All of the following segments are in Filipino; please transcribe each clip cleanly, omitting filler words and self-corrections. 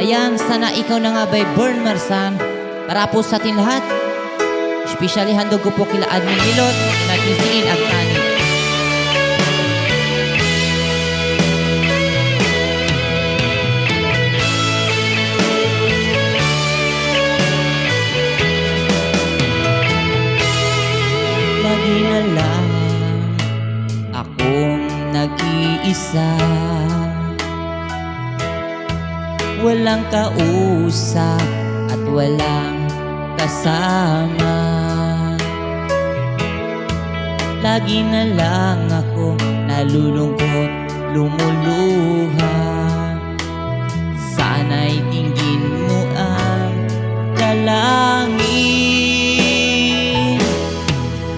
Ayan, sana ikaw na nga by Bern Marsan. Para po sa atin lahat. Especially handog ko po kila Admin Milot na Kisiin Agtani. Lagi na lang akong nag-iisa, walang kausap at walang kasama. Lagi na lang ako nalulungkot, lumuluha. Sana'y tingin mo ang dalangin.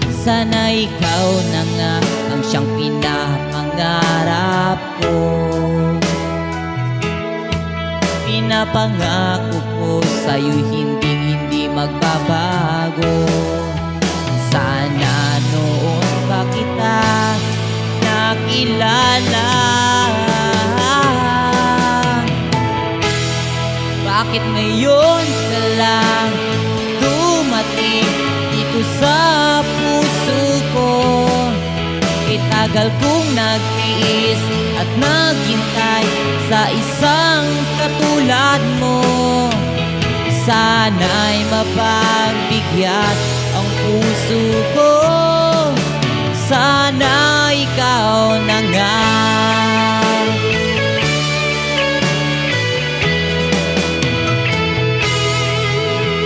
Sana ikaw na nga ang siyang pinapangarap ko. Pinapangako ko sa'yo'y hindi magbabago. Sana noon pa kita nakilala. Bakit ngayon ka lang dumating dito sa puso ko? Tagal kong nagtiis at naghintay sa isang katulad mo. Sana'y mapagbigyan ang puso ko. Sana ikaw na nga.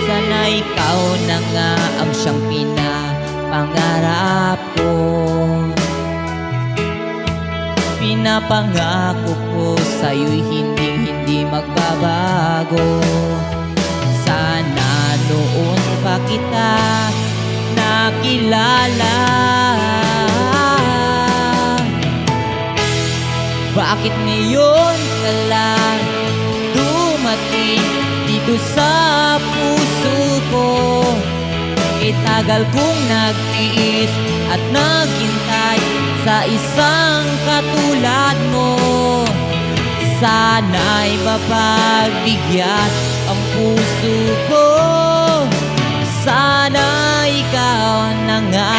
Sana ikaw na nga ang siyang pinapangarap ko. Pinapangako ko sa'yo'y hindi magbabago. Sana noon pa kita nakilala. Bakit ngayon ka lang dumating dito sa puso ko? Tagal kong nagtiis at naghintay sa isang katulad mo. Sana'y mapagbigyan ang puso ko. Sana ikaw na nga.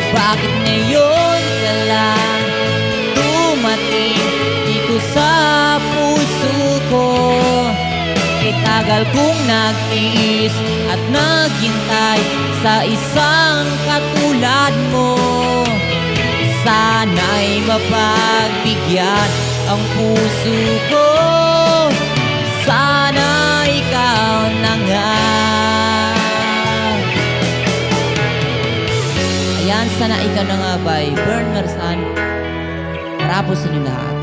Bakit ngayon ka lang dumating dito sa puso ko? Tagal kong nagtiis at naghintay sa isang katulad mo. Sana'y mapagbigyan ang puso ko. Sana ikaw na nga. Ayan, sana ikaw na nga by Bern Marsan. Para po sa inyo lahat.